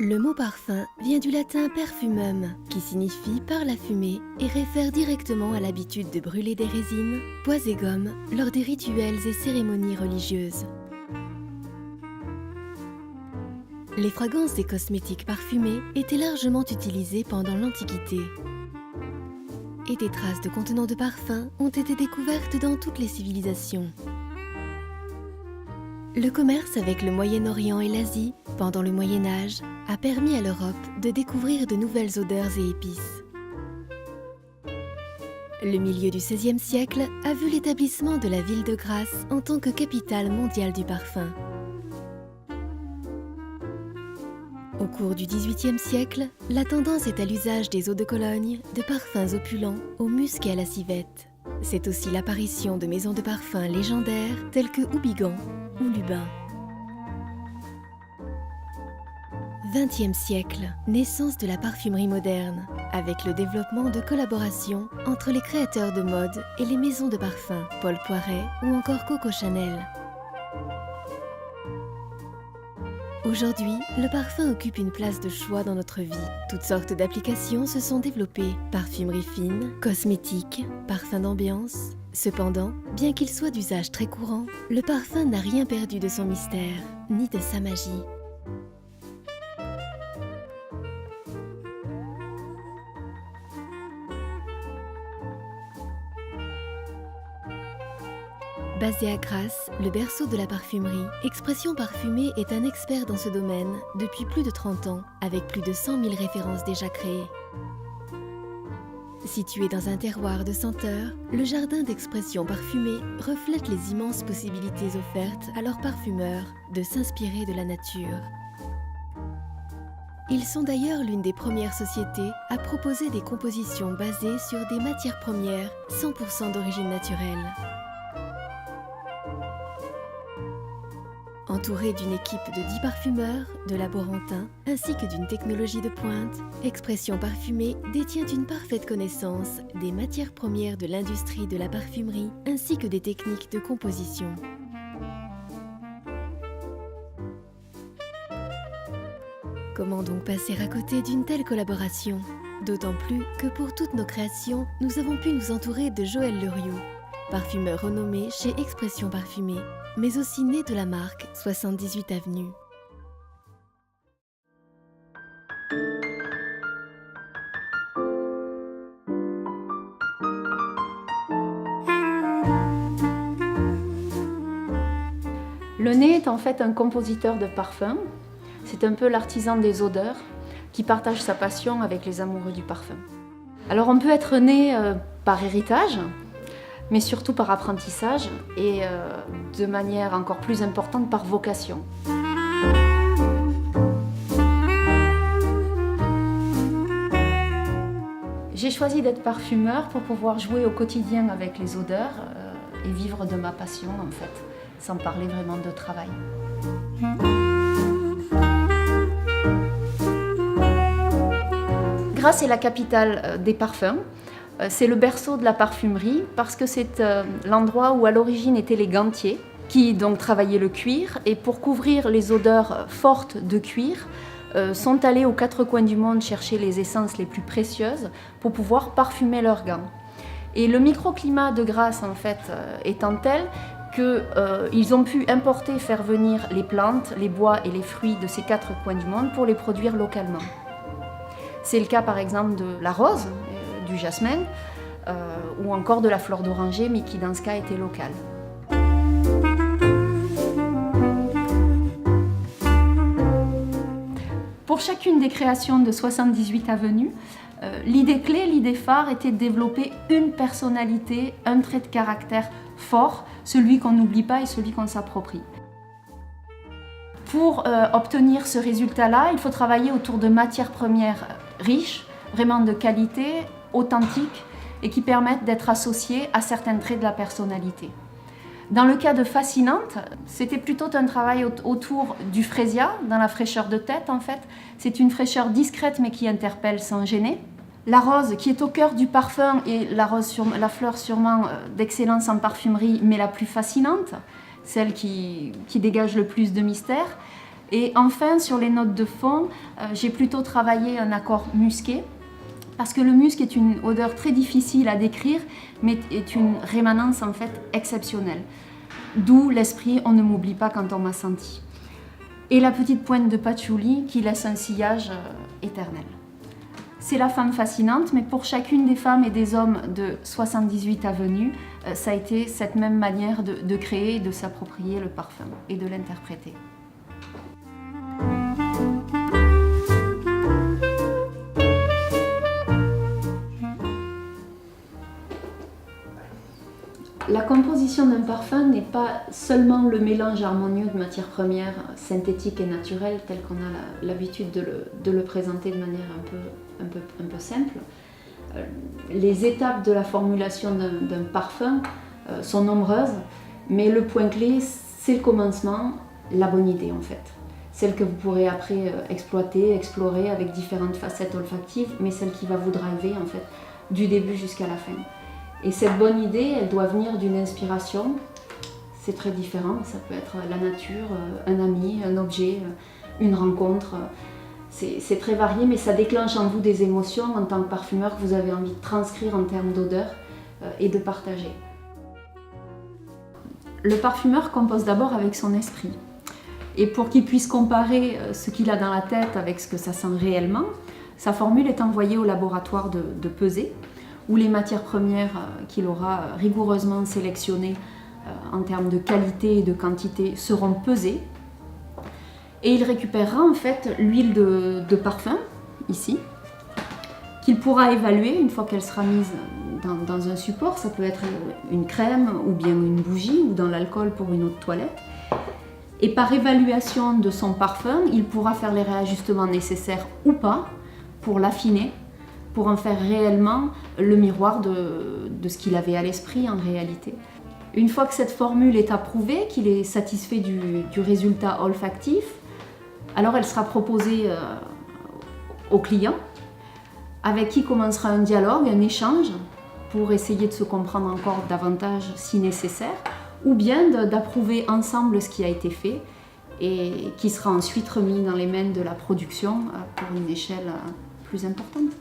Le mot parfum vient du latin perfumum, qui signifie par la fumée et réfère directement à l'habitude de brûler des résines, bois et gommes lors des rituels et cérémonies religieuses. Les fragrances des cosmétiques parfumés étaient largement utilisées pendant l'Antiquité. Et des traces de contenants de parfum ont été découvertes dans toutes les civilisations. Le commerce avec le Moyen-Orient et l'Asie, pendant le Moyen-Âge, a permis à l'Europe de découvrir de nouvelles odeurs et épices. Le milieu du XVIe siècle a vu l'établissement de la ville de Grasse en tant que capitale mondiale du parfum. Au cours du XVIIIe siècle, la tendance est à l'usage des eaux de Cologne, de parfums opulents, au musc et à la civette. C'est aussi l'apparition de maisons de parfums légendaires telles que Houbigant ou Lubin. XXe siècle, naissance de la parfumerie moderne, avec le développement de collaborations entre les créateurs de mode et les maisons de parfums, Paul Poiret ou encore Coco Chanel. Aujourd'hui, le parfum occupe une place de choix dans notre vie. Toutes sortes d'applications se sont développées, parfumerie fine, cosmétiques, parfums d'ambiance. Cependant, bien qu'il soit d'usage très courant, le parfum n'a rien perdu de son mystère, ni de sa magie. Basé à Grasse, le berceau de la parfumerie, Expression Parfumée est un expert dans ce domaine depuis plus de 30 ans, avec plus de 100 000 références déjà créées. Situé dans un terroir de senteurs, le jardin d'Expression Parfumée reflète les immenses possibilités offertes à leurs parfumeurs de s'inspirer de la nature. Ils sont d'ailleurs l'une des premières sociétés à proposer des compositions basées sur des matières premières 100% d'origine naturelle. Entouré d'une équipe de 10 parfumeurs, de laborantins, ainsi que d'une technologie de pointe, Expression Parfumée détient une parfaite connaissance des matières premières de l'industrie de la parfumerie, ainsi que des techniques de composition. Comment donc passer à côté d'une telle collaboration? D'autant plus que pour toutes nos créations, nous avons pu nous entourer de Joël Leriot, parfumeur renommé chez Expression Parfumée, mais aussi né de la marque 78 Avenue. Le nez est en fait un compositeur de parfums. C'est un peu l'artisan des odeurs qui partage sa passion avec les amoureux du parfum. Alors on peut être né par héritage, mais surtout par apprentissage et de manière encore plus importante par vocation. J'ai choisi d'être parfumeur pour pouvoir jouer au quotidien avec les odeurs et vivre de ma passion en fait, sans parler vraiment de travail. Grasse est la capitale des parfums. C'est le berceau de la parfumerie parce que c'est l'endroit où à l'origine étaient les gantiers qui donc travaillaient le cuir et pour couvrir les odeurs fortes de cuir sont allés aux quatre coins du monde chercher les essences les plus précieuses pour pouvoir parfumer leurs gants. Et le microclimat de Grasse en fait étant tel qu'ils ont pu importer et faire venir les plantes, les bois et les fruits de ces quatre coins du monde pour les produire localement. C'est le cas par exemple de la rose, du jasmin ou encore de la fleur d'oranger, mais qui dans ce cas était locale. Pour chacune des créations de 78 Avenue, l'idée clé, l'idée phare était de développer une personnalité, un trait de caractère fort, celui qu'on n'oublie pas et celui qu'on s'approprie. Pour obtenir ce résultat-là, il faut travailler autour de matières premières riches, vraiment de qualité, authentiques et qui permettent d'être associées à certains traits de la personnalité. Dans le cas de Fascinante, c'était plutôt un travail autour du frésia, dans la fraîcheur de tête en fait. C'est une fraîcheur discrète mais qui interpelle sans gêner. La rose qui est au cœur du parfum et la fleur sûrement d'excellence en parfumerie mais la plus fascinante, celle qui dégage le plus de mystère. Et enfin, sur les notes de fond, j'ai plutôt travaillé un accord musqué, parce que le musc est une odeur très difficile à décrire, mais est une rémanence en fait exceptionnelle. D'où l'esprit « on ne m'oublie pas quand on m'a senti ». Et la petite pointe de patchouli qui laisse un sillage éternel. C'est la femme fascinante, mais pour chacune des femmes et des hommes de 78 avenues, ça a été cette même manière de créer, de s'approprier le parfum et de l'interpréter. La composition d'un parfum n'est pas seulement le mélange harmonieux de matières premières synthétiques et naturelles tel qu'on a l'habitude de le présenter de manière un peu simple. Les étapes de la formulation d'un parfum sont nombreuses, mais le point clé, c'est le commencement, la bonne idée en fait. Celle que vous pourrez après exploiter, explorer avec différentes facettes olfactives, mais celle qui va vous driver en fait du début jusqu'à la fin. Et cette bonne idée, elle doit venir d'une inspiration. C'est très différent, ça peut être la nature, un ami, un objet, une rencontre. C'est très varié, mais ça déclenche en vous des émotions en tant que parfumeur que vous avez envie de transcrire en termes d'odeur et de partager. Le parfumeur compose d'abord avec son esprit. Et pour qu'il puisse comparer ce qu'il a dans la tête avec ce que ça sent réellement, sa formule est envoyée au laboratoire de pesée, où les matières premières qu'il aura rigoureusement sélectionnées en termes de qualité et de quantité seront pesées. Et il récupérera en fait l'huile de parfum, ici, qu'il pourra évaluer une fois qu'elle sera mise dans un support. Ça peut être une crème ou bien une bougie ou dans l'alcool pour une eau de toilette. Et par évaluation de son parfum, il pourra faire les réajustements nécessaires ou pas pour l'affiner, pour en faire réellement le miroir de ce qu'il avait à l'esprit en réalité. Une fois que cette formule est approuvée, qu'il est satisfait du résultat olfactif, alors elle sera proposée au client, avec qui commencera un dialogue, un échange, pour essayer de se comprendre encore davantage si nécessaire, ou bien d'approuver ensemble ce qui a été fait et qui sera ensuite remis dans les mains de la production pour une échelle plus importante.